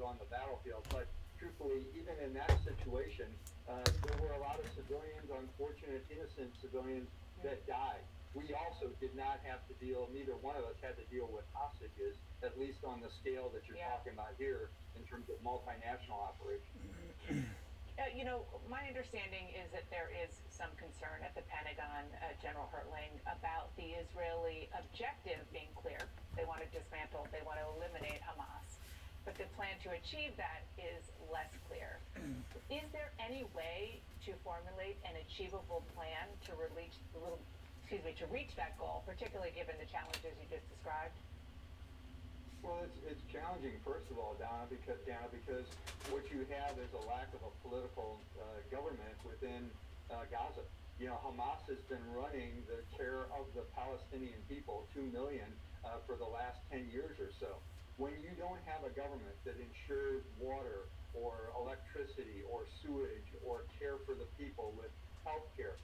on the battlefield. But truthfully, even in that situation, there were a lot of civilians, unfortunate, innocent civilians that died. We also did not have to deal, neither one of us had to deal with hostages, at least on the scale that you're talking about here in terms of multinational operations. My understanding is that there is some concern at the Pentagon, General Hertling, about the Israeli objective being clear. They want to dismantle, they want to eliminate Hamas. But the plan to achieve that is less clear. Is there any way to formulate an achievable plan to reach that goal, particularly given the challenges you just described? Well, it's challenging, first of all, Donna, because what you have is a lack of a political government within Gaza. Hamas has been running the care of the Palestinian people, 2 million, for the last 10 years or so. When you don't have a government that ensures water or electricity or sewage or care for the people with health care,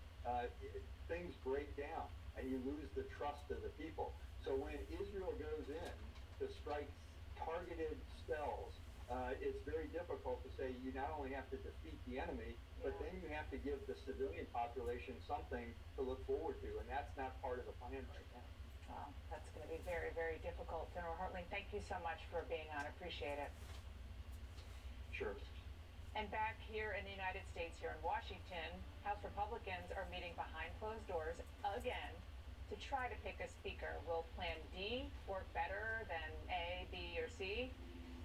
things break down and you lose the trust of the people. So when Israel goes in to strike targeted spells, it's very difficult to say you not only have to defeat the enemy, but then you have to give the civilian population something to look forward to, and that's not part of the plan right now. Well, that's going to be very, very difficult. General Hertling, thank you so much for being on. Appreciate it. Sure. And back here in the United States, here in Washington, House Republicans are meeting behind closed doors again to try to pick a speaker. Will Plan D work better than A, B, or C?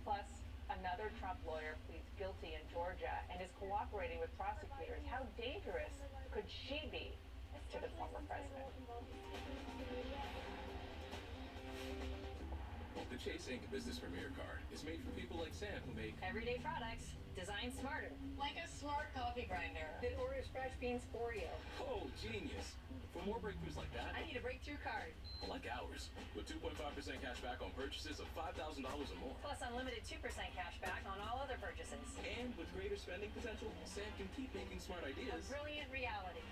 Plus, another Trump lawyer pleads guilty in Georgia and is cooperating with prosecutors. How dangerous could she be to the former president? The Chase Ink Business Premier Card is made for people like Sam who make everyday products designed smarter. Like a smart coffee grinder that orders fresh beans for you. Oh, genius. For more breakthroughs like that, I need a breakthrough card. Like ours, with 2.5% cash back on purchases of $5,000 or more. Plus unlimited 2% cash back on all other purchases. And with greater spending potential, Sam can keep making smart ideas a brilliant reality.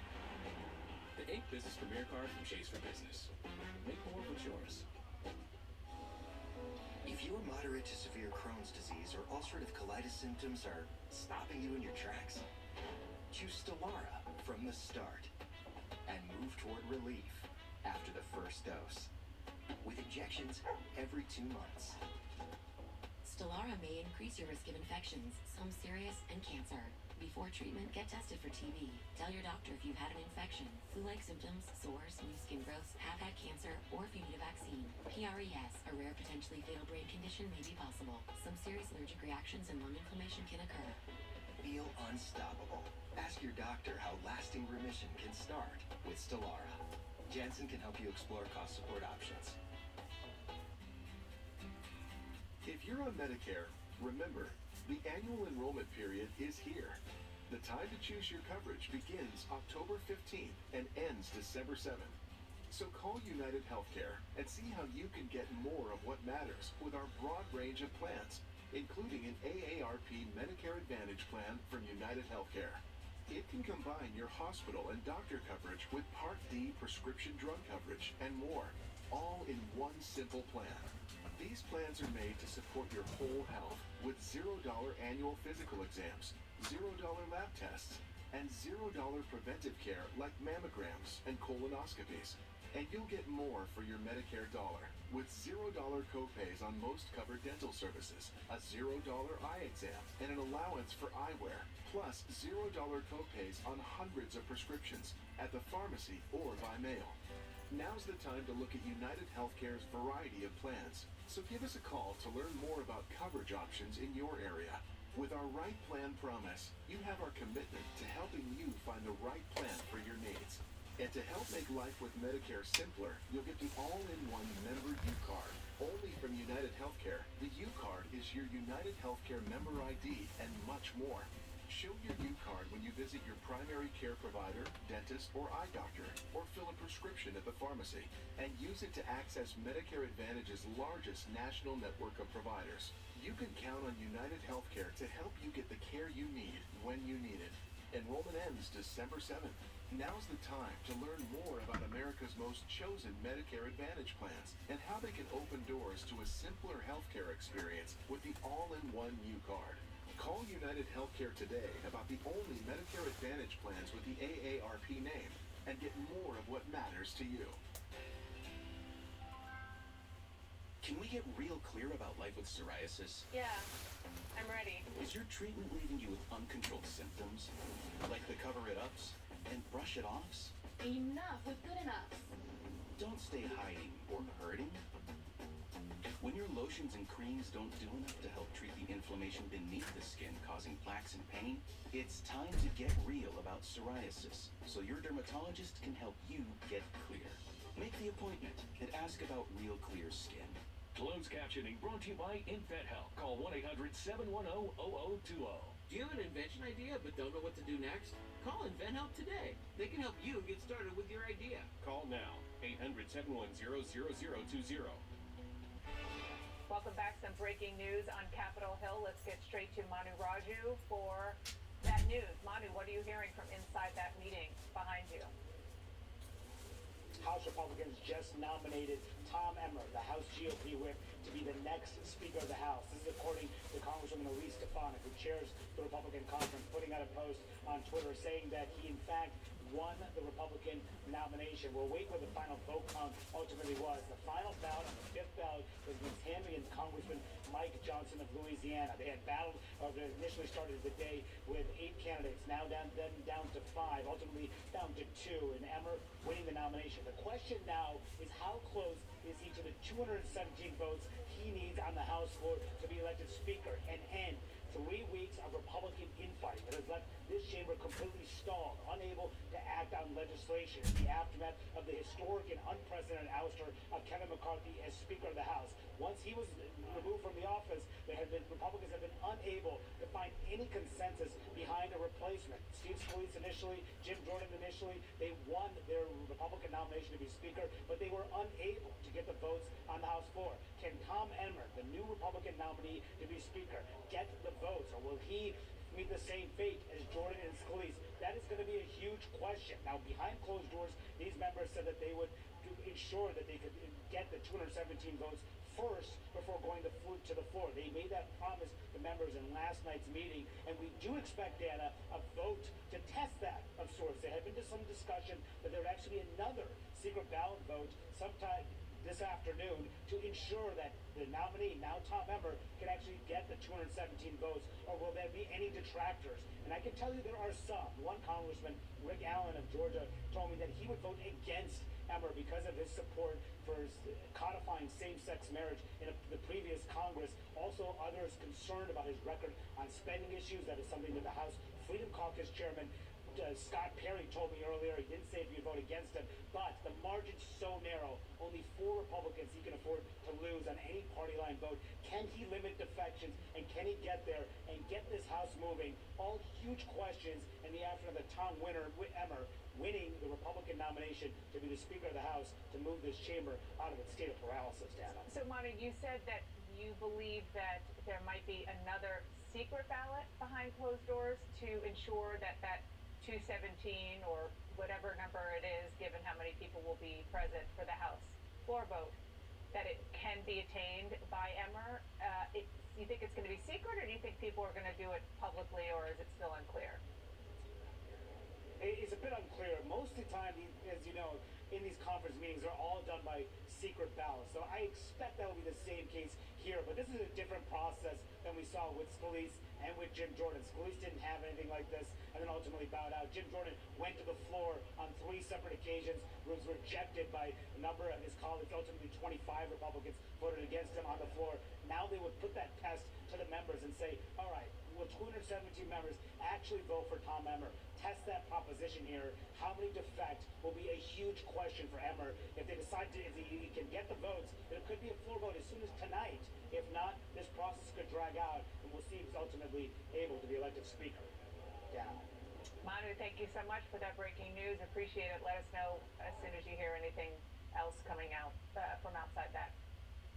The Ink Business Premier Card from Chase for Business. Make more with yours. If you're moderate to severe Crohn's disease or ulcerative colitis symptoms are stopping you in your tracks, choose Stelara from the start and move toward relief after the first dose. With injections every 2 months. Stelara may increase your risk of infections, some serious, and cancer. Before treatment, get tested for TB. Tell your doctor if you've had an infection, flu-like symptoms, sores, new skin growths, have had cancer, or if you need a vaccine. PRES, a rare potentially fatal brain condition, may be possible. Some serious allergic reactions and lung inflammation can occur. Feel unstoppable. Ask your doctor how lasting remission can start with Stelara. Janssen can help you explore cost support options. If you're on Medicare, remember, the annual enrollment period is here. The time to choose your coverage begins October 15th and ends December 7th. So call United Healthcare and see how you can get more of what matters with our broad range of plans, including an AARP Medicare Advantage plan from United Healthcare. It can combine your hospital and doctor coverage with Part D prescription drug coverage and more, all in one simple plan. These plans are made to support your whole health with $0 annual physical exams, $0 lab tests, and $0 preventive care like mammograms and colonoscopies. And you'll get more for your Medicare dollar with $0 copays on most covered dental services, a $0 eye exam, and an allowance for eyewear, plus $0 copays on hundreds of prescriptions at the pharmacy or by mail. Now's the time to look at United Healthcare's variety of plans. So give us a call to learn more about coverage options in your area. With our Right Plan promise, you have our commitment to helping you find the right plan for your needs. And to help make life with Medicare simpler, you'll get the all-in-one member U-Card. Only from United Healthcare, the U-Card is your United Healthcare member ID and much more. Show your U-Card when you visit your primary care provider, dentist, or eye doctor, or fill a prescription at the pharmacy, and use it to access Medicare Advantage's largest national network of providers. You can count on United Healthcare to help you get the care you need when you need it. Enrollment ends December 7th. Now's the time to learn more about America's most chosen Medicare Advantage plans and how they can open doors to a simpler healthcare experience with the all-in-one U card. Call United Healthcare today about the only Medicare Advantage plans with the AARP name and get more of what matters to you. Can we get real clear about life with psoriasis? Yeah, I'm ready. Is your treatment leaving you with uncontrolled symptoms? Like the cover-it-ups and brush-it-offs? Enough with good enough. Don't stay hiding or hurting. When your lotions and creams don't do enough to help treat the inflammation beneath the skin causing plaques and pain, it's time to get real about psoriasis so your dermatologist can help you get clear. Make the appointment and ask about Real Clear Skin. Closed captioning brought to you by InVetHelp. Call 1-800-710-0020. Do you have an invention idea but don't know what to do next? Call InventHelp today. They can help you get started with your idea. Call now. 800-710-0020. Welcome back. Some breaking news on Capitol Hill. Let's get straight to Manu Raju for that news. Manu, what are you hearing from inside that meeting behind you? House Republicans just nominated Tom Emmer, the House GOP whip, to be the next Speaker of the House. This is according to Congresswoman Elise Stefanik, who chairs the Republican conference, putting out a post on Twitter saying that he, in fact, won the Republican nomination. We'll wait what the final vote count ultimately was. The final ballot on the fifth ballot was Ms. Hamby and Congressman Mike Johnson of Louisiana. They had battled, they initially started the day with 8 candidates, now down to 5, ultimately down to 2, and Emmer winning the nomination. The question now is how close is he to the 217 votes he needs on the House floor to be elected Speaker and end 3 weeks of Republican infighting that has left this chamber completely stalled, unable to act on legislation in the aftermath of the historic and unprecedented ouster of Kevin McCarthy as Speaker of the House. Once he was removed from the office, Republicans have been unable to find any consensus behind a replacement. Steve Scalise initially, Jim Jordan initially, they won their Republican nomination to be Speaker, but they were unable to get the votes on the House floor. Can Tom Emmer, the new Republican nominee to be Speaker, get the votes, or will he meet the same fate as Jordan and Scalise? That is going to be a huge question. Now, behind closed doors, these members said that they would ensure that they could get the 217 votes first before going to the floor. They made that promise to members in last night's meeting, and we do expect, Dana, a vote to test that of sorts. There had been some discussion that there would actually be another secret ballot vote sometime this afternoon to ensure that the nominee, now Tom Emmer, can actually get the 217 votes, or will there be any detractors? And I can tell you there are some. One Congressman, Rick Allen of Georgia, told me that he would vote against Emmer because of his support for codifying same-sex marriage in the previous Congress. Also, others concerned about his record on spending issues. That is something that the House Freedom Caucus chairman Scott Perry told me earlier. He didn't say if you'd vote against him, but the margin's so narrow, only 4 Republicans he can afford to lose on any party line vote. Can he limit defections, and can he get there and get this House moving? All huge questions in the aftermath of Tom Emmer winning the Republican nomination to be the Speaker of the House to move this chamber out of its state of paralysis, Dana. So, Manu, you said that you believe that there might be another secret ballot behind closed doors to ensure that 217 or whatever number it is, given how many people will be present for the House floor vote, that it can be attained by Emmer. You think it's going to be secret, or do you think people are going to do it publicly, or is it still unclear? It's a bit unclear. Most of the time, as you know, in these conference meetings, they're all done by secret ballots. So I expect that will be the same case here. But this is a different process than we saw with Scalise and with Jim Jordan. Scalise didn't have anything like this and then ultimately bowed out. Jim Jordan went to the floor on 3 separate occasions, was rejected by a number of his colleagues. Ultimately, 25 Republicans voted against him on the floor. Now they would put that test to the members and say, all right, will 217 members actually vote for Tom Emmer? Test that proposition here. How many defect will be a huge question for Emmer. If they decide if he can get the votes, there could be a floor vote as soon as tonight. If not, this process could drag out, and we'll see who's ultimately able to be elected Speaker. Yeah. Manu, thank you so much for that breaking news. Appreciate it. Let us know as soon as you hear anything else coming out from outside that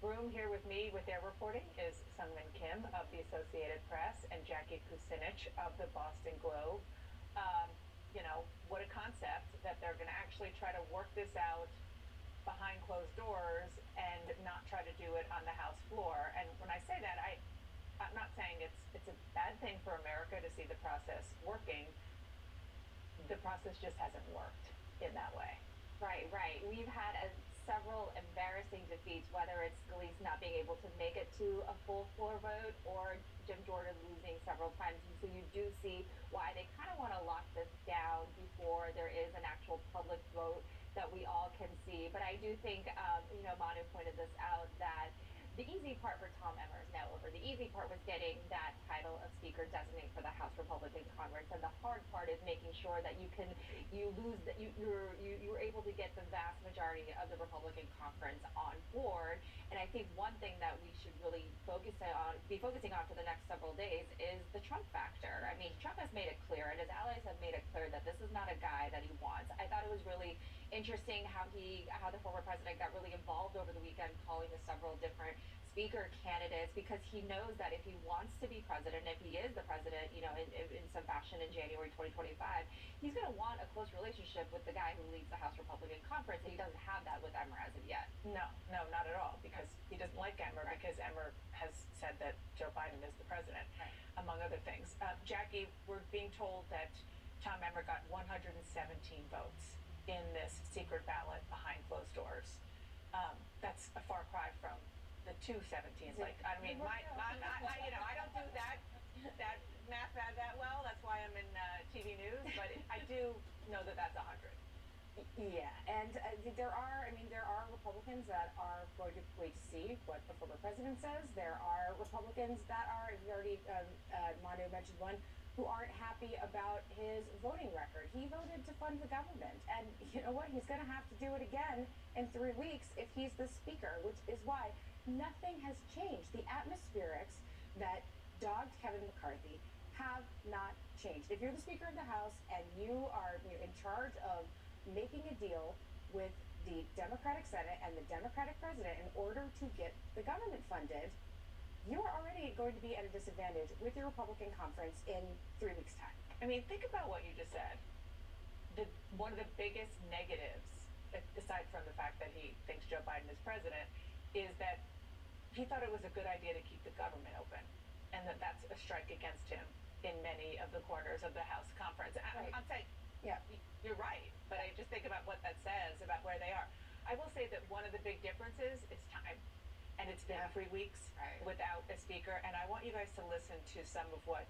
room. Here with me with their reporting is Sungmin Kim of the Associated Press and Jackie Kucinich of the Boston Globe. what a concept that they're going to actually try to work this out behind closed doors and not try to do it on the House floor. And when I say that, I'm not saying it's a bad thing for America to see the process working. The process just hasn't worked in that way. Right. We've had several embarrassing defeats, whether it's Scalise not being able to make it to a full floor vote or Jim Jordan losing several times. And so you do see why they kind of want to lock this down before there is an actual public vote that we all can see. But I do think, Manu pointed this out, that the easy part for Tom Emmer is now over. The easy part was getting that title of Speaker designate for the House Republican Conference, and the hard part is making sure that you were able to get the vast majority of the Republican Conference on board. And I think one thing that we should really be focusing on for the next several days is the Trump factor. I mean, Trump has made it clear, and his allies have made it clear, that this is not a guy that he wants. I thought it was really interesting how the former president got really involved over the weekend, calling to several different speaker candidates, because he knows that if he wants to be president, if he is the president, in some fashion in January 2025, he's going to want a close relationship with the guy who leads the House Republican Conference, and he doesn't have that with Emmer as of yet. No, not at all, because he doesn't like Emmer, right, because Emmer has said that Joe Biden is the president, right, among other things. Jackie, we're being told that Tom Emmer got 117 votes in this secret ballot behind closed doors. That's a far cry from the 217s. Like, I mean, I don't do that math that well. That's why I'm in TV news, but I do know that that's 100. Yeah, and there are Republicans that are going to wait to see what the former president says. There are Republicans that are, you already, Manu mentioned one, who aren't happy about his voting record. He voted to fund the government, and you know what? He's going to have to do it again in 3 weeks if he's the speaker, which is why nothing has changed. The atmospherics that dogged Kevin McCarthy have not changed. If you're the Speaker of the House and you are in charge of making a deal with the Democratic Senate and the Democratic President in order to get the government funded, you are already going to be at a disadvantage with your Republican conference in 3 weeks' time. I mean, think about what you just said. One of the biggest negatives, aside from the fact that he thinks Joe Biden is president, is that he thought it was a good idea to keep the government open, and that's a strike against him in many of the corners of the House conference. Right. I'm saying, yeah, you're right, but I just think about what that says about where they are. I will say that one of the big differences is time. And it's been 3 weeks without a speaker. And I want you guys to listen to some of what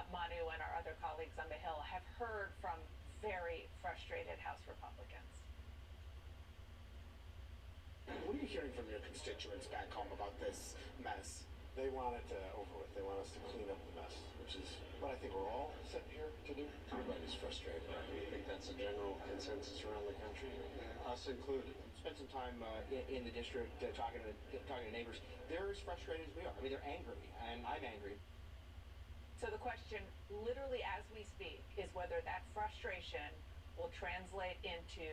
Manu and our other colleagues on the Hill have heard from very frustrated House Republicans. What are you hearing from your constituents back home about this mess? They want it over with. They want us to clean up the mess, which is what I think we're all sitting here to do. Everybody's frustrated. I think that's a general consensus around the country, us included. Spent some time in the district talking to neighbors. They're as frustrated as we are. I mean, they're angry, and I'm angry. So the question, literally as we speak, is whether that frustration will translate into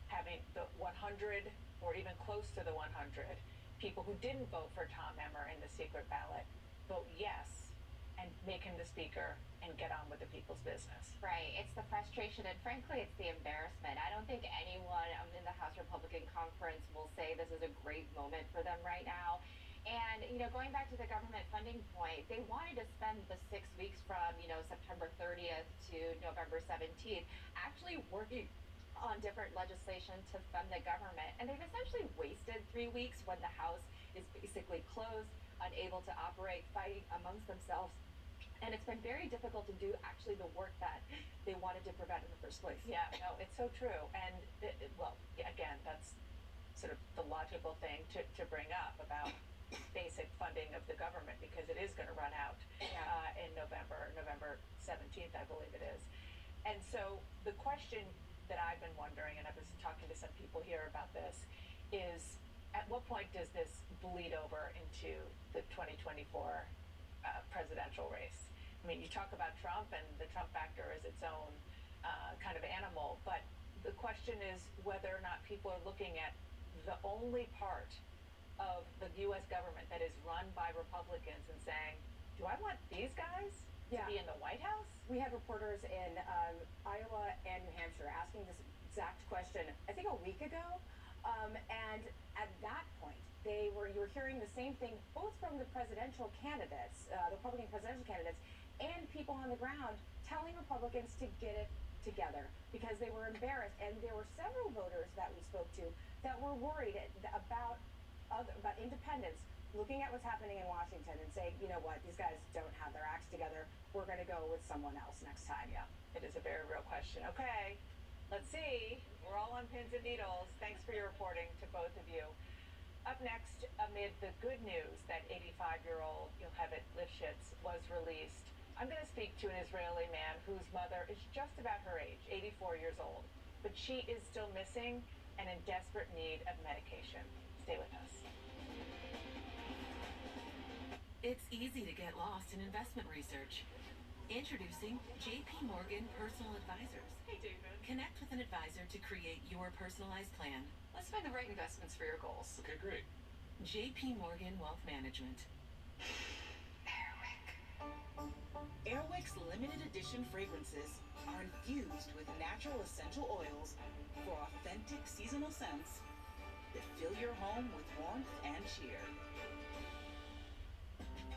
having the 100 or even close to the 100 people who didn't vote for Tom Emmer in the secret ballot vote yes and make him the speaker and get on with the people's business. Right. It's the frustration, and frankly, it's the embarrassment. I don't think anyone in the House Republican Conference will say this is a great moment for them right now. And, going back to the government funding point, they wanted to spend the 6 weeks from, September 30th to November 17th actually working on different legislation to fund the government. And they've essentially wasted 3 weeks when the House is basically closed, unable to operate, fighting amongst themselves. And it's been very difficult to do actually the work that they wanted to prevent in the first place. Yeah, no, it's so true. And, again, that's sort of the logical thing to bring up about basic funding of the government, because it is going to run out in November 17th, I believe it is. And so the question that I've been wondering, and I was talking to some people here about this, is at what point does this bleed over into the 2024 presidential race? I mean, you talk about Trump, and the Trump factor is its own kind of animal, but the question is whether or not people are looking at the only part of the U.S. government that is run by Republicans and saying, do I want these guys Yeah. be in the White House? We had reporters in Iowa and New Hampshire asking this exact question, I think a week ago. And at that point, you were hearing the same thing, both from the presidential candidates, the Republican presidential candidates, and people on the ground telling Republicans to get it together because they were embarrassed. And there were several voters that we spoke to that were worried about independents looking at what's happening in Washington and saying, you know what, these guys don't have their acts together. We're going to go with someone else next time. Yeah, it is a very real question. Okay, let's see. We're all on pins and needles. Thanks for your reporting to both of you. Up next, amid the good news that 85-year-old Yocheved Lifshitz was released, I'm going to speak to an Israeli man whose mother is just about her age, 84 years old, but she is still missing and in desperate need of medication. Stay with us. It's easy to get lost in investment research. Introducing JP Morgan Personal Advisors. Hey, David. Connect with an advisor to create your personalized plan. Let's find the right investments for your goals. Okay, great. JP Morgan Wealth Management. Airwick's limited edition fragrances are infused with natural essential oils for authentic seasonal scents that fill your home with warmth and cheer.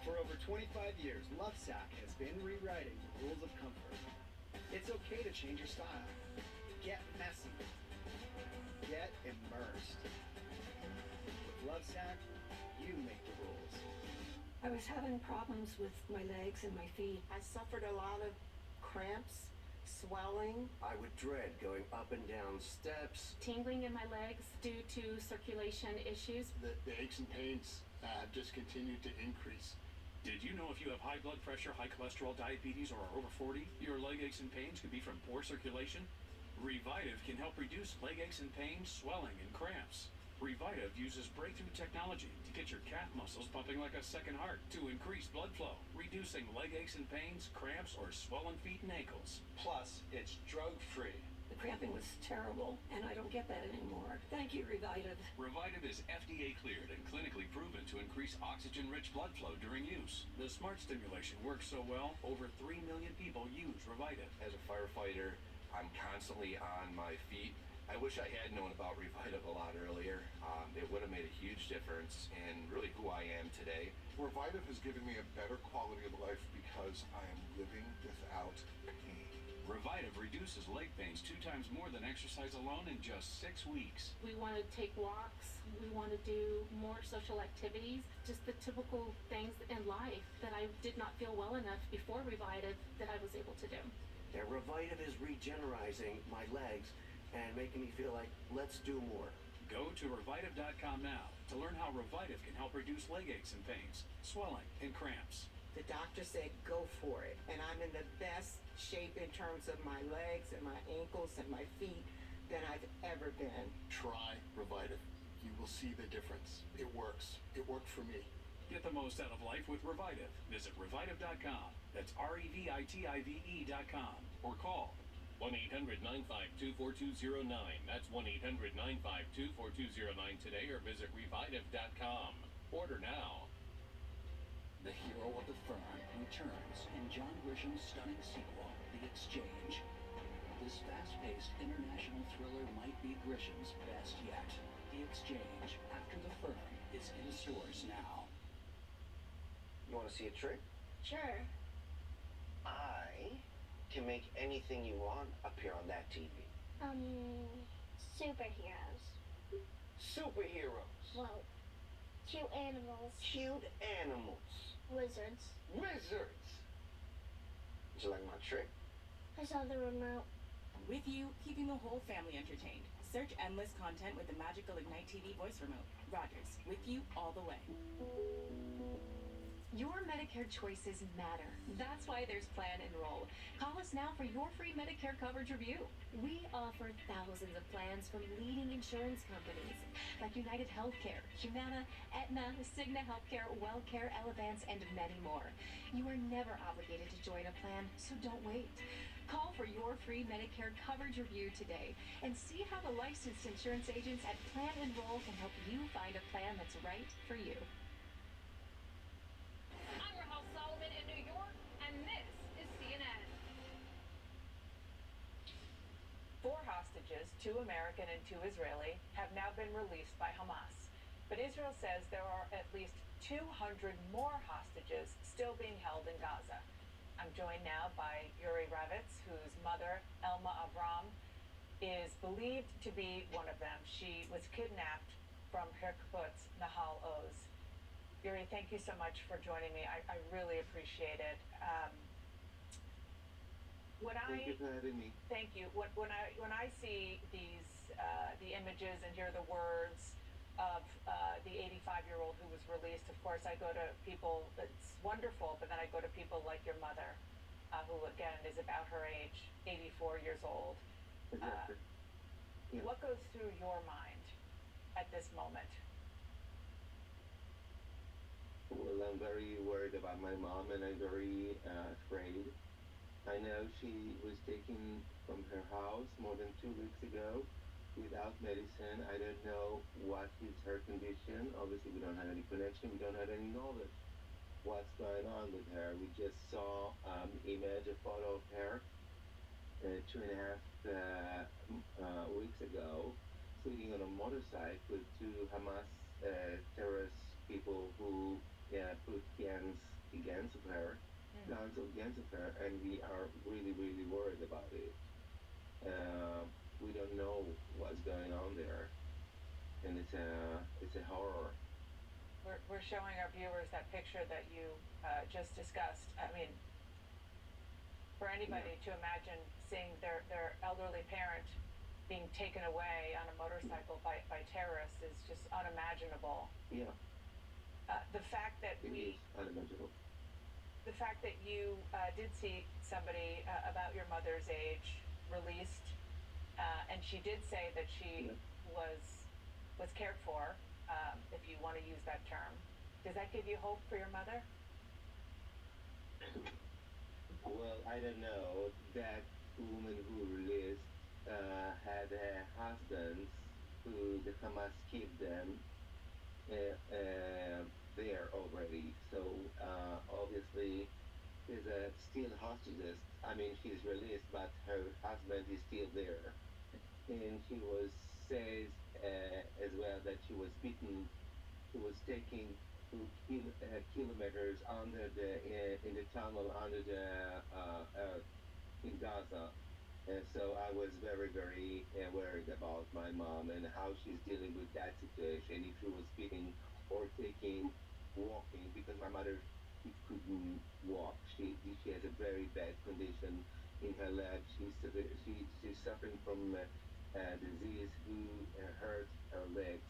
For over 25 years, Lovesac has been rewriting the rules of comfort. It's okay to change your style. Get messy. Get immersed. With Lovesac, you make the rules. I was having problems with my legs and my feet. I suffered a lot of cramps, swelling. I would dread going up and down steps. Tingling in my legs due to circulation issues. The aches and pains have just continued to increase. Did you know if you have high blood pressure, high cholesterol, diabetes, or are over 40, your leg aches and pains could be from poor circulation? Revitive can help reduce leg aches and pains, swelling, and cramps. Revitive uses breakthrough technology to get your calf muscles pumping like a second heart to increase blood flow, reducing leg aches and pains, cramps, or swollen feet and ankles. Plus, it's drug-free. The cramping was terrible, and I don't get that anymore. Thank you, Revitive. Revitive is FDA cleared and clinically proven to increase oxygen-rich blood flow during use. The smart stimulation works so well, over 3 million people use Revitive. As a firefighter, I'm constantly on my feet. I wish I had known about Revitive a lot earlier. It would have made a huge difference in really who I am today. Revitive has given me a better quality of life because I am living without pain. Revitive reduces leg pains 2 times more than exercise alone in just 6 weeks. We want to take walks. We want to do more social activities. Just the typical things in life that I did not feel well enough before Revitive that I was able to do. Yeah, Revitive is regenerizing my legs and making me feel like, let's do more. Go to Revitive.com now to learn how Revitive can help reduce leg aches and pains, swelling, and cramps. The doctor said go for it, and I'm in the best shape in terms of my legs and my ankles and my feet than I've ever been. Try Revitive. You will see the difference. It works. It worked for me. Get the most out of life with Revitive. Visit Revitive.com. That's REVITIVE.com. Or call 1-800-952-4209. That's 1-800-952-4209 today, or visit Revitive.com. Order now. The hero of the firm returns in John Grisham's stunning sequel, The Exchange. This fast-paced international thriller might be Grisham's best yet. The Exchange, After the Firm, is in stores now. You want to see a trick? Sure. I can make anything you want appear on that TV. Superheroes. Superheroes. Well, cute animals. Cute animals. Wizards. Wizards. Would you like my trick? I saw the remote. With you, keeping the whole family entertained. Search endless content with the magical Ignite TV voice remote. Rogers, with you all the way. Your Medicare choices matter. That's why there's Plan Enroll. Call us now for your free Medicare coverage review. We offer thousands of plans from leading insurance companies like United Healthcare, Humana, Aetna, Cigna Healthcare, WellCare, Elevance, and many more. You are never obligated to join a plan, so don't wait. Call for your free Medicare coverage review today and see how the licensed insurance agents at Plan Enroll can help you find a plan that's right for you. I'm Sullivan in New York, and this hostages, 2 American and 2 Israeli, have now been released by Hamas. But Israel says there are at least 200 more hostages still being held in Gaza. I'm joined now by Yuri Ravitz, whose mother, Elma Avram, is believed to be one of them. She was kidnapped from her kibbutz, Nahal Oz. Yuri, thank you so much for joining me. I really appreciate it. Thank you for having me. Thank you. When I see these the images and hear the words of the 85-year-old who was released, of course I go to people. It's wonderful, but then I go to people like your mother, who again is about her age, 84 years old. Exactly. What goes through your mind at this moment? Well, I'm very worried about my mom, and I'm very afraid. I know she was taken from her house more than 2 weeks ago without medicine. I don't know what is her condition. Obviously, we don't have any connection. We don't have any knowledge what's going on with her. We just saw image, a photo of her 2.5 weeks ago, sitting on a motorcycle with 2 Hamas terrorist people who put guns against her, and we are really, really worried about it. We don't know what's going on there, and it's a horror. We're showing our viewers that picture that you just discussed. I mean, for anybody to imagine seeing their elderly parent being taken away on a motorcycle by terrorists is just unimaginable. Yeah. The fact that unimaginable. The fact that you did see somebody about your mother's age released, and she did say that she was cared for, if you want to use that term. Does that give you hope for your mother? Well, I don't know. That woman who released had husbands who the Hamas keep them there already. So obviously there's still hostages. I mean, she's released, but her husband is still there. And she says as well that she was beaten. She was taken to kilometers under in the tunnel under the earth in Gaza. And so I was very, very worried about my mom and how she's dealing with that situation. If she was beaten or walking, because my mother, she couldn't walk. She has a very bad condition in her leg. She's suffering from a disease who hurt her legs.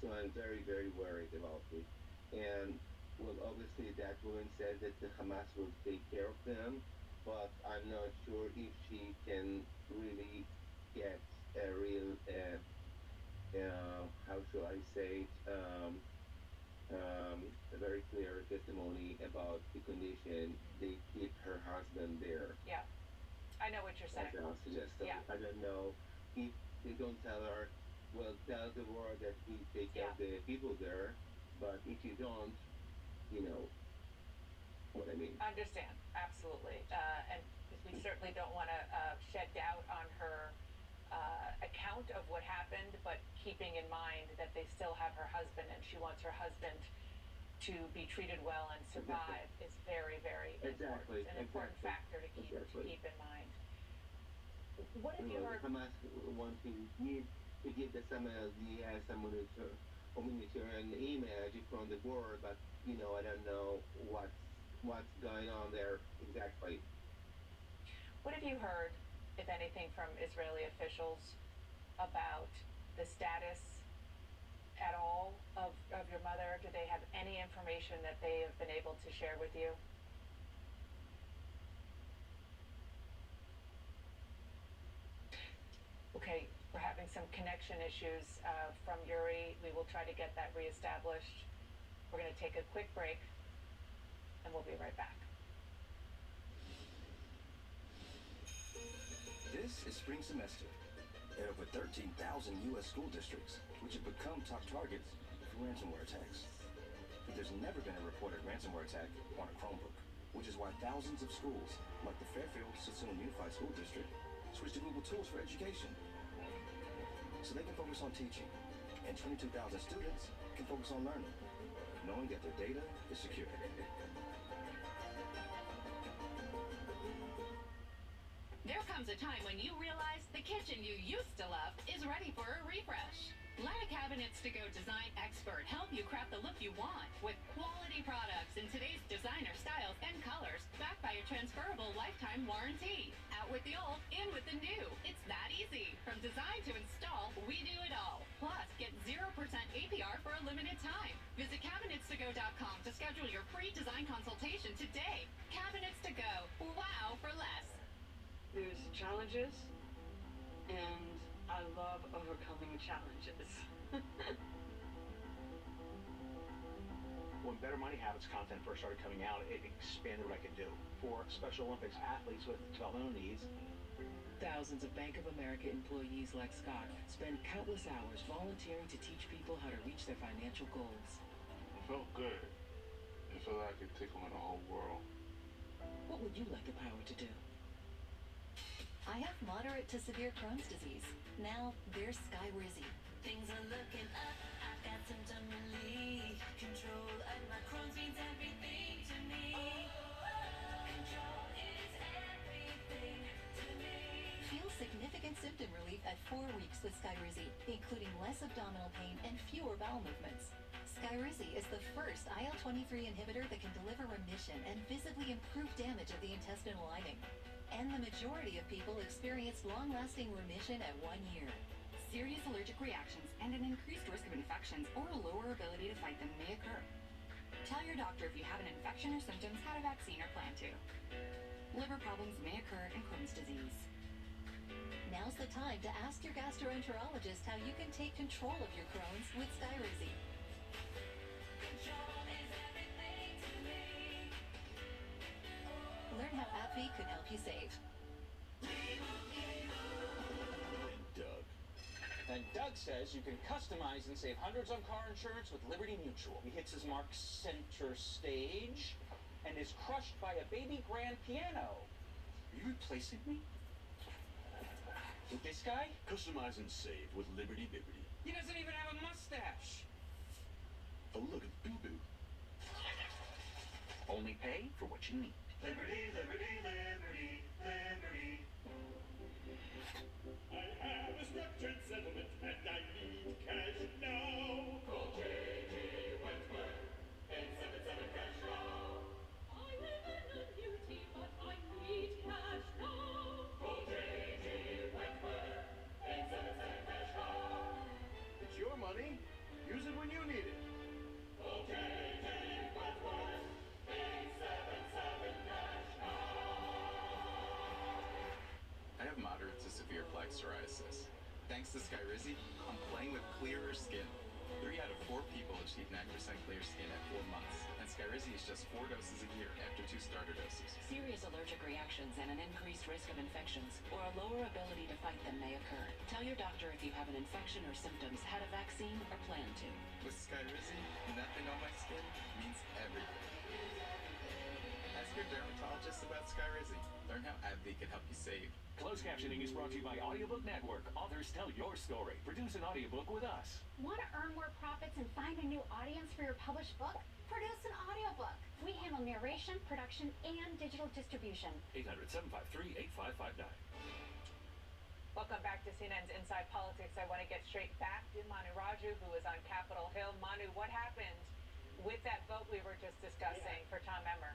So I'm very, very worried about it. And well, obviously that woman said that the Hamas will take care of them, but I'm not sure if she can really get a real, how shall I say it, a very clear testimony about the condition. They keep her husband there. Yeah, I know what you're saying. As a hostage. So I don't know if they don't tell her, well, tell the world that we take care of the people there, but if you don't, you know what I mean. I understand, absolutely. And we certainly don't want to shed doubt on her account of what happened, but keeping in mind that they still have her husband and she wants her husband to be treated well and survive is very, very important. An important factor to keep in mind. What have you heard? Hamas want to give some humanitarian image from the war, but I don't know what's going on there exactly. What have you heard, if anything, from Israeli officials about the status at all of your mother? Do they have any information that they have been able to share with you? Okay, we're having some connection issues from Yuri. We will try to get that reestablished. We're going to take a quick break, and we'll be right back. This is spring semester at over 13,000 U.S. school districts, which have become top targets for ransomware attacks. But there's never been a reported ransomware attack on a Chromebook, which is why thousands of schools, like the Fairfield Sassoon Unified School District, switched to Google Tools for Education. so they can focus on teaching. And 22,000 students can focus on learning, knowing that their data is secure. There comes a time when you realize the kitchen you used to love is ready for a refresh. Let a Cabinets to Go design expert help you craft the look you want with quality products in today's designer styles and colors, backed by a transferable lifetime warranty. Out with the old, in with the new. It's that easy. From design to install, we do it all. Plus, get 0% APR for a limited time. Visit cabinetstogo.com to schedule your free design consultation today. Cabinets to Go. Wow for less. There's challenges, and I love overcoming challenges. When Better Money Habits content first started coming out, it expanded what I could do. For Special Olympics athletes with developmental needs, Thousands of Bank of America employees like Scott spend countless hours volunteering to teach people how to reach their financial goals. It felt good. It felt like I could take on the whole world. What would you like the power to do? I have moderate to severe Crohn's disease. Now there's Skyrizi. Things are looking up, I've got symptom relief. Control of my Crohn's means everything to me. Control is everything to me. Feel significant symptom relief at 4 weeks with Skyrizi, including less abdominal pain and fewer bowel movements. Skyrizi is the first IL-23 inhibitor that can deliver remission and visibly improve damage of the intestinal lining. And the majority of people experience long-lasting remission at 1 year. Serious allergic reactions and an increased risk of infections or a lower ability to fight them may occur. Tell your doctor if you have an infection or symptoms, had a vaccine, or plan to. Liver problems may occur in Crohn's disease. Now's the time to ask your gastroenterologist how you can take control of your Crohn's with Skyrizi. Control is everything to me. Learn how AbbVie could help you save. Doug. And Doug says you can customize and save hundreds on car insurance with Liberty Mutual. He hits his mark center stage and is crushed by a baby grand piano. Are you replacing me? With this guy? Customize and save with Liberty Bibbity. He doesn't even have a mustache. Oh, look, it's Boo Boo. Only pay for what you need. Liberty, liberty, liberty, liberty. I have a structured settlement and I need cash now. Call J.G. Wentworth, 877 cash now. I live in a beauty, but I need cash now. Call J.G. Wentworth, 877 cash now. It's your money. Use it when you need it. Call J.G. Wentworth, 877 cash now. I have moderate to severe plaque psoriasis. Thanks to Skyrizi, I'm playing with clearer skin. 3 out of 4 people achieve 9% clear skin at 4 months, and Skyrizi is just 4 doses a year after 2 starter doses. Serious allergic reactions and an increased risk of infections or a lower ability to fight them may occur. Tell your doctor if you have an infection or symptoms, had a vaccine, or plan to. With Skyrizi, nothing on my skin means everything. Ask your dermatologist about Skyrizi. Learn how AbbVie can help you save. Closed captioning is brought to you by Audiobook Network. Authors tell your story. Produce an audiobook with us. Want to earn more profits and find a new audience for your published book? Produce an audiobook. We handle narration, production, and digital distribution. 800-753-8559. Welcome back to CNN's Inside Politics. I want to get straight back to Manu Raju, who is on Capitol Hill. Manu, what happened with that vote we were just discussing for Tom Emmer?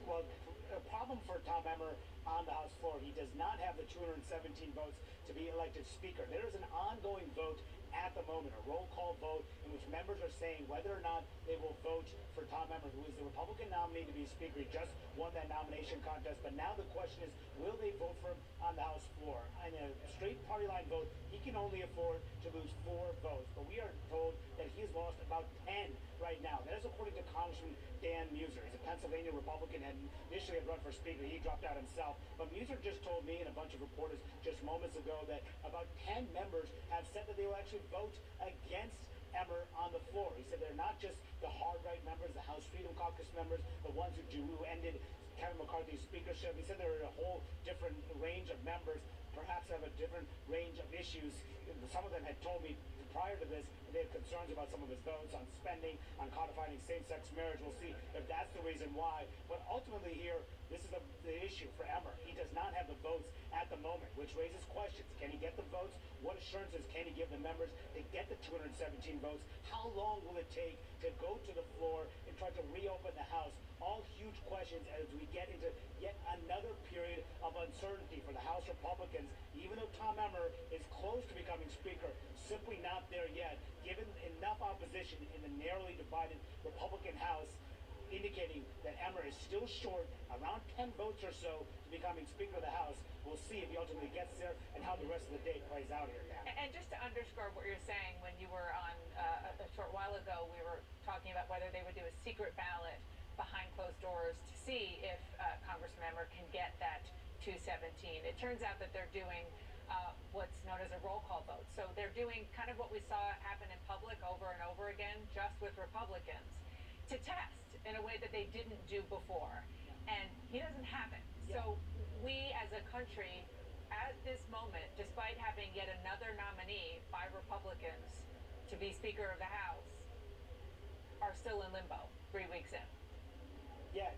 Well, a problem for Tom Emmer on the House floor. He does not have the 217 votes to be elected Speaker. There is an ongoing vote at the moment, a roll call vote in which members are saying whether or not they will vote for Tom Emmer, who is the Republican nominee to be Speaker. He just won that nomination contest, but now the question is, will they vote for him on the House floor? In a straight party line vote, he can only afford to lose 4 votes, but we are told that he has lost about 10 right now. That is according to Congressman Dan Muser. He's a Pennsylvania Republican and initially had run for Speaker. He dropped out himself. But Muser just told me and a bunch of reporters just moments ago that about 10 members have said that they will actually vote against Emmer on the floor. He said they're not just the hard right members, the House Freedom Caucus members, the ones who ended Kevin McCarthy's speakership. He said there are a whole different range of members perhaps have a different range of issues. Some of them had told me prior to this they had concerns about some of his votes on spending, on codifying same-sex marriage. We'll see if that's the reason why. But ultimately here, this is the issue for Emmer. He does not have the votes at the moment, which raises questions. Can he get the votes? What assurances can he give the members to get the 217 votes? How long will it take to go to the floor and try to reopen the House? All huge questions as we get into yet another period of uncertainty for the House Republicans. Even though Tom Emmer is close to becoming Speaker, simply not there yet, given enough opposition in the narrowly divided Republican House, indicating that Emmer is still short around 10 votes or so to becoming Speaker of the House. We'll see if he ultimately gets there and how the rest of the day plays out here now. And just to underscore what you're saying, when you were on a short while ago, we were talking about whether they would do a secret ballot behind closed doors to see if Congressman Emmer can get that 217. It turns out that they're doing what's known as a roll call vote. So they're doing kind of what we saw happen in public over and over again, just with Republicans, to test in a way that they didn't do before. And he doesn't have it. So we as a country, at this moment, despite having yet another nominee by Republicans to be Speaker of the House, are still in limbo 3 weeks in. Yeah,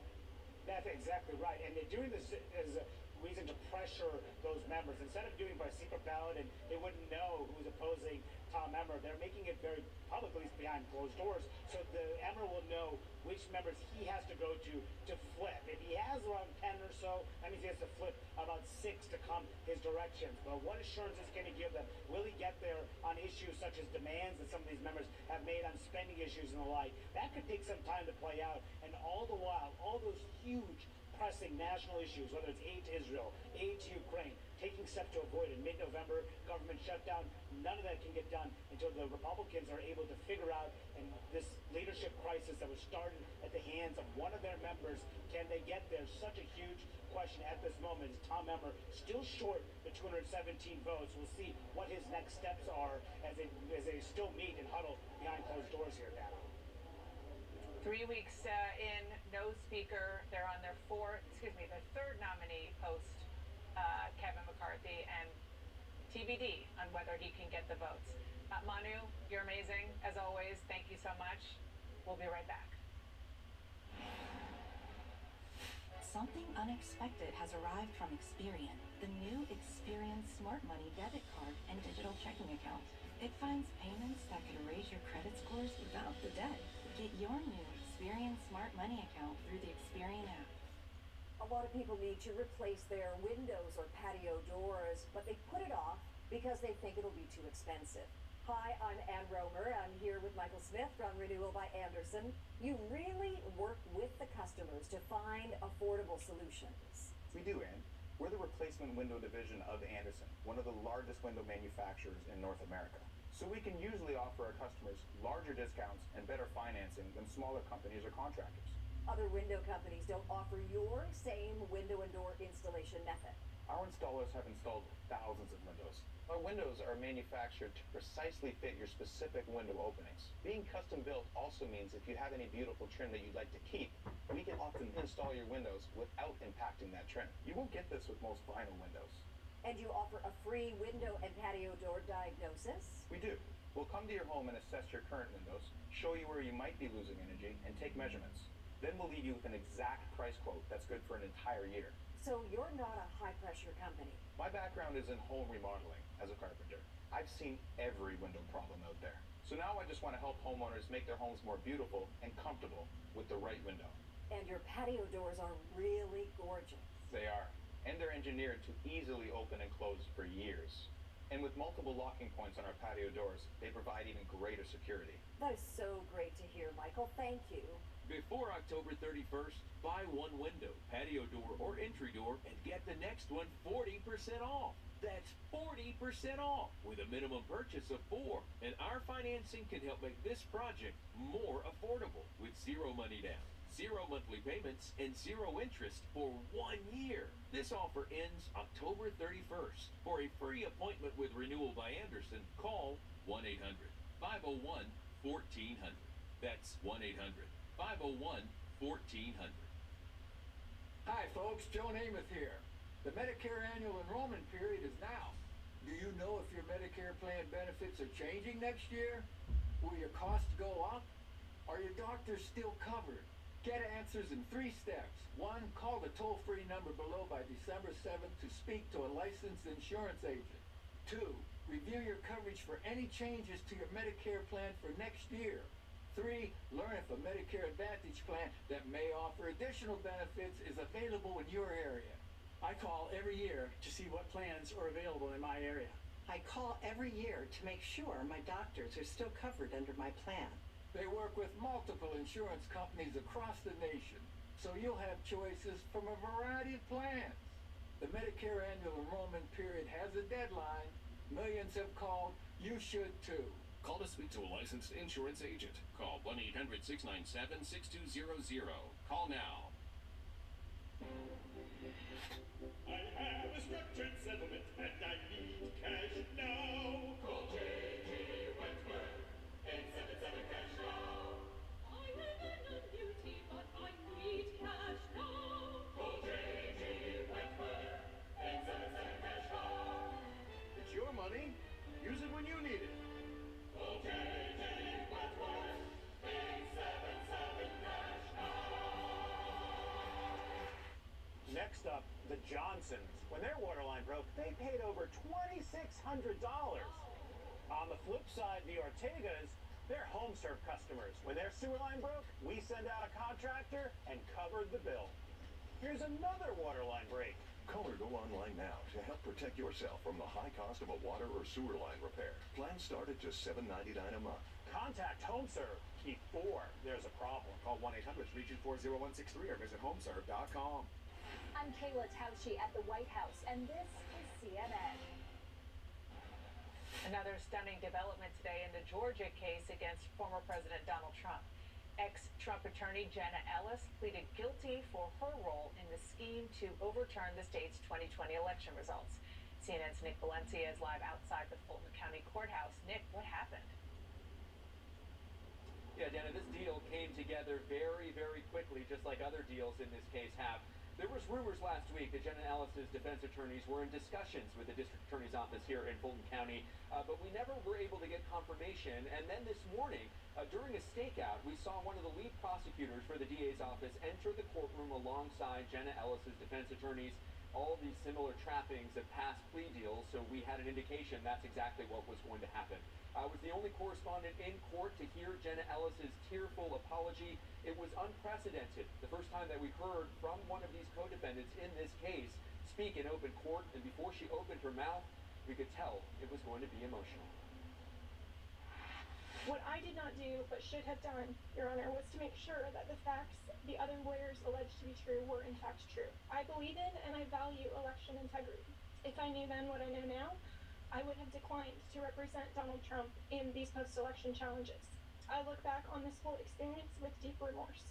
that's exactly right. And they're doing this as a reason to pressure those members. Instead of doing by secret ballot and they wouldn't know who's opposing Tom Emmer, they're making it very public, at least behind closed doors, so the Emmer will know which members he has to go to flip. If he has around 10 or so, that means he has to flip about 6 to come his directions. But what assurances can he give them? Will he get there on issues such as demands that some of these members have made on spending issues and the like? That could take some time to play out. And all the while, all those huge pressing national issues, whether it's aid to Israel, aid to Ukraine, taking steps to avoid a mid-November government shutdown, none of that can get done until the Republicans are able to figure out, and this leadership crisis that was started at the hands of one of their members, can they get there? Such a huge question at this moment. Is Tom Emmer still short the 217 votes? We'll see what his next steps are as they still meet and huddle behind closed doors here now. 3 weeks in, no speaker. They're on their their third nominee post Kevin McCarthy, and TBD on whether he can get the votes. Manu, you're amazing as always. Thank you so much. We'll be right back. Something unexpected has arrived from Experian, the new Experian Smart Money debit card and digital checking account. It finds payments that could raise your credit scores without the debt. Get your new Experian Smart Money account through the Experian app. A lot of people need to replace their windows or patio doors, but they put it off because they think it'll be too expensive. Hi, I'm Ann Romer. I'm here with Michael Smith from Renewal by Andersen. You really work with the customers to find affordable solutions. We do, Ann. We're the replacement window division of Andersen, one of the largest window manufacturers in North America. So we can usually offer our customers larger discounts and better financing than smaller companies or contractors. Other window companies don't offer your same window and door installation method. Our installers have installed thousands of windows. Our windows are manufactured to precisely fit your specific window openings. Being custom built also means if you have any beautiful trim that you'd like to keep, we can often install your windows without impacting that trim. You won't get this with most vinyl windows. And you offer a free window and patio door diagnosis? We do. We'll come to your home and assess your current windows, show you where you might be losing energy, and take measurements. Then we'll leave you with an exact price quote that's good for an entire year. So you're not a high-pressure company? My background is in home remodeling as a carpenter. I've seen every window problem out there. So now I just want to help homeowners make their homes more beautiful and comfortable with the right window. And your patio doors are really gorgeous. They are. And they're engineered to easily open and close for years. And with multiple locking points on our patio doors, they provide even greater security. That is so great to hear, Michael. Thank you. Before October 31st, buy one window, patio door, or entry door and get the next one 40% off. That's 40% off with a minimum purchase of 4. And our financing can help make this project more affordable with 0 money down, 0 monthly payments, and 0 interest for 1 year. This offer ends October 31st. For a free appointment with Renewal by Andersen, call 1-800-501-1400. That's 1-800-501-1400. Hi folks, Joe Namath here. The Medicare annual enrollment period is now. Do you know if your Medicare plan benefits are changing next year? Will your costs go up? Are your doctors still covered? Get answers in 3 steps. 1, call the toll-free number below by December 7th to speak to a licensed insurance agent. 2, review your coverage for any changes to your Medicare plan for next year. 3, learn if a Medicare Advantage plan that may offer additional benefits is available in your area. I call every year to see what plans are available in my area. I call every year to make sure my doctors are still covered under my plan. They work with multiple insurance companies across the nation, so you'll have choices from a variety of plans. The Medicare annual enrollment period has a deadline. Millions have called. You should too. Call to speak to a licensed insurance agent. Call 1-800-697-6200. Call now. I have a structured settlement and I need cash now. Call J.G. Wentworth, 877 cash now. I live in a beauty, but I need cash now. Call J.G. Wentworth, 877 cash now. It's your money. Use it when you need it. Call J.G. Wentworth, 877 cash now. Next up, the Johnsons. When their water line broke, they paid over $2,600. On the flip side, the Ortegas, they're HomeServe customers. When their sewer line broke, we send out a contractor and covered the bill. Here's another water line break. Call or go online now to help protect yourself from the high cost of a water or sewer line repair. Plans start at just $7.99 a month. Contact HomeServe before there's a problem. Call 1-800-REGION 40163 or visit homeserve.com. I'm Kayla Tausche at the White House, and this is CNN. Another stunning development today in the Georgia case against former President Donald Trump. Ex-Trump attorney Jenna Ellis pleaded guilty for her role in the scheme to overturn the state's 2020 election results. CNN's Nick Valencia is live outside the Fulton County Courthouse. Nick, what happened? Yeah, Dana, this deal came together very, very quickly, just like other deals in this case have. There was rumors last week that Jenna Ellis's defense attorneys were in discussions with the district attorney's office here in Fulton County, but we never were able to get confirmation. And then this morning, during a stakeout, we saw one of the lead prosecutors for the DA's office enter the courtroom alongside Jenna Ellis's defense attorneys. All these similar trappings of past plea deals, so we had an indication that's exactly what was going to happen. I was the only correspondent in court to hear Jenna Ellis's tearful apology. It was unprecedented. The first time that we heard from one of these co-defendants in this case speak in open court, and before she opened her mouth, we could tell it was going to be emotional. What I did not do, but should have done, Your Honor, was to make sure that the facts the other lawyers alleged to be true were in fact true. I believe in and I value election integrity. If I knew then what I know now, I would have declined to represent Donald Trump in these post-election challenges. I look back on this whole experience with deep remorse.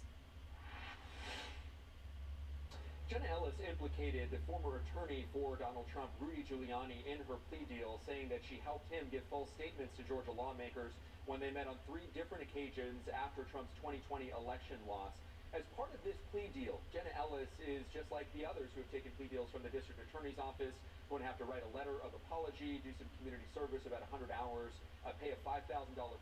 Jenna Ellis implicated the former attorney for Donald Trump, Rudy Giuliani, in her plea deal, saying that she helped him give false statements to Georgia lawmakers when they met on 3 different occasions after Trump's 2020 election loss. As part of this plea deal, Jenna Ellis is just like the others who have taken plea deals from the district attorney's office, going to have to write a letter of apology, do some community service, about 100 hours, pay a $5,000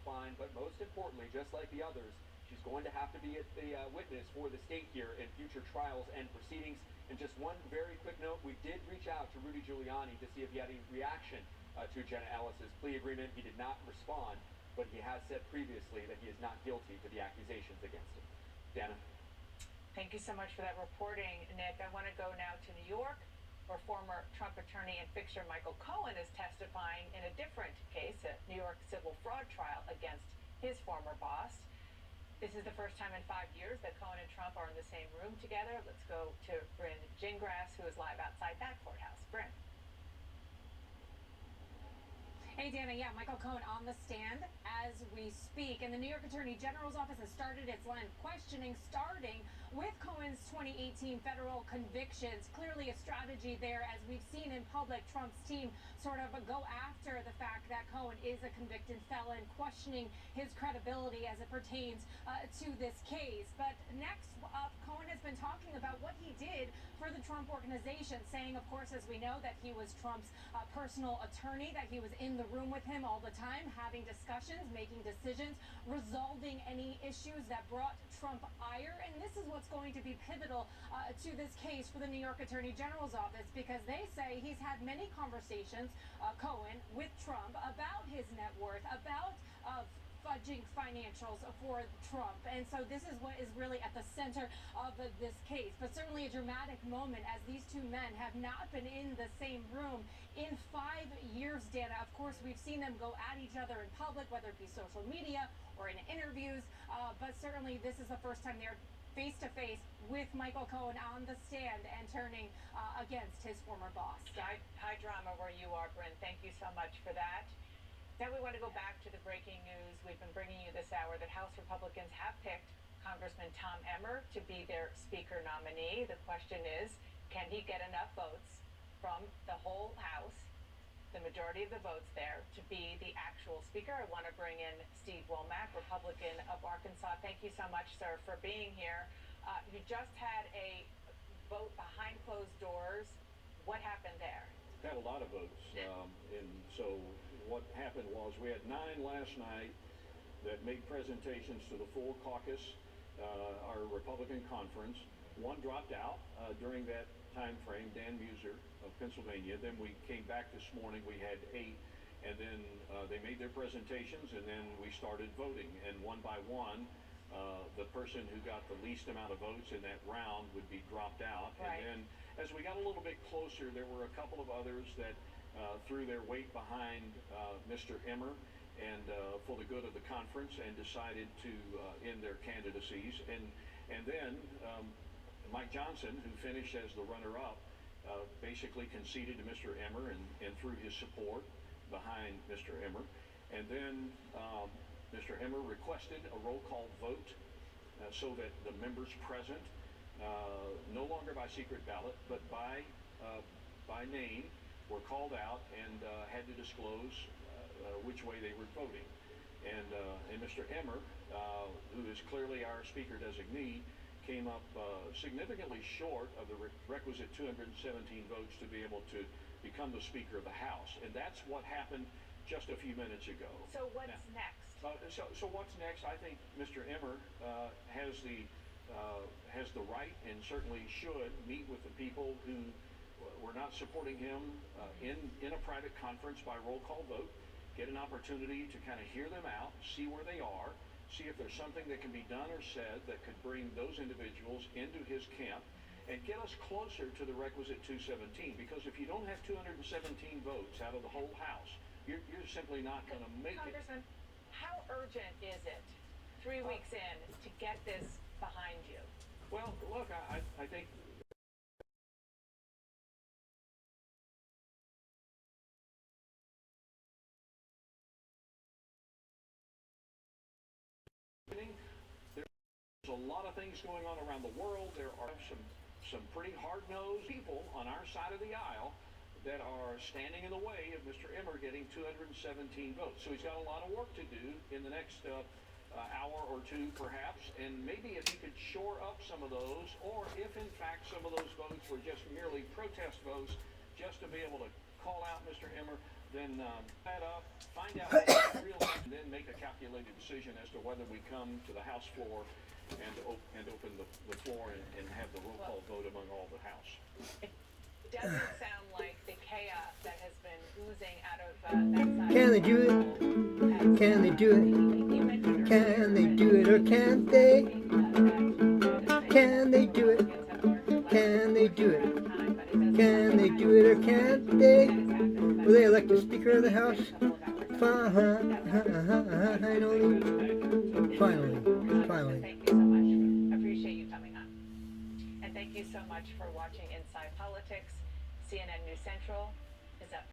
fine, but most importantly, just like the others, she's going to have to be the witness for the state here in future trials and proceedings. And just one very quick note, we did reach out to Rudy Giuliani to see if he had any reaction to Jenna Ellis's plea agreement. He did not respond, but he has said previously that he is not guilty to the accusations against him. Dana? Thank you so much for that reporting, Nick. I want to go now to New York, where former Trump attorney and fixer Michael Cohen is testifying in a different case, a New York civil fraud trial against his former boss. This is the first time in 5 years that Cohen and Trump are in the same room together. Let's go to Bryn Gingras, who is live outside that courthouse. Bryn. Hey, Dana, yeah, Michael Cohen on the stand as we speak. And the New York Attorney General's office has started its line of questioning, starting with Cohen's 2018 federal convictions. Clearly a strategy there, as we've seen in public, Trump's team sort of go after the fact that Cohen is a convicted felon, questioning his credibility as it pertains to this case. But next up, Cohen has been talking about what he did for the Trump organization, saying, of course, as we know, that he was Trump's personal attorney, that he was in the room with him all the time, having discussions, making decisions, resolving any issues that brought Trump ire. And this is what's going to be pivotal to this case for the New York Attorney General's office, because they say he's had many conversations, Cohen, with Trump about his net worth, about fudging financials for Trump. And so this is what is really at the center of this case. But certainly a dramatic moment, as these two men have not been in the same room in 5 years, Dana. Of course, we've seen them go at each other in public, whether it be social media or in interviews. But certainly this is the first time they're face-to-face with Michael Cohen on the stand and turning against his former boss. High drama where you are, Bryn. Thank you so much for that. Now we want to go back to the breaking news we've been bringing you this hour, that House Republicans have picked Congressman Tom Emmer to be their Speaker nominee. The question is, can he get enough votes from the whole House, the majority of the votes there, to be the actual Speaker? I want to bring in Steve Womack, Republican of Arkansas. Thank you so much, sir, for being here. You just had a vote behind closed doors. What happened there? Had a lot of votes, and so what happened was we had 9 last night that made presentations to the full caucus, our Republican conference. 1 dropped out during that time frame, Dan Muser of Pennsylvania. Then we came back this morning, we had 8, and then they made their presentations, and then we started voting, and one by one the person who got the least amount of votes in that round would be dropped out. Right. And then as we got a little bit closer, there were a couple of others that threw their weight behind Mr. Emmer and for the good of the conference, and decided to end their candidacies. And then Mike Johnson, who finished as the runner-up, basically conceded to Mr. Emmer and threw his support behind Mr. Emmer. And then Mr. Emmer requested a roll call vote so that the members present, no longer by secret ballot, but by name, were called out and had to disclose which way they were voting. And Mr. Emmer, who is clearly our Speaker designee, came up significantly short of the requisite 217 votes to be able to become the Speaker of the House. And that's what happened just a few minutes ago. So what's next? So what's next? I think Mr. Emmer has the right, and certainly should, meet with the people who were not supporting him in a private conference by roll call vote, get an opportunity to kind of hear them out, see where they are, see if there's something that can be done or said that could bring those individuals into his camp and get us closer to the requisite 217. Because if you don't have 217 votes out of the whole House, you're simply not going to make it. Congressman, how urgent is it 3 weeks in to get this behind you? Well, look, I think there's a lot of things going on around the world. There are some pretty hard-nosed people on our side of the aisle that are standing in the way of Mr. Emmer getting 217 votes. So he's got a lot of work to do in the next hour or two, perhaps, and maybe if he could shore up some of those, or if in fact some of those votes were just merely protest votes, just to be able to call out Mr. Emmer, then add up, find out what the real, and then make a calculated decision as to whether we come to the House floor and open the floor and have the roll call vote among all the House. It doesn't sound like the chaos that has been oozing out of that side. Can they do it? Can they do it? Can they do it or can't they? Can they do it? Can they do it? Can they do it or can't they? Will they elect a Speaker of the House? Finally. Thank you so much. Appreciate you coming on. And thank you so much for watching Inside Politics. CNN News Central is up.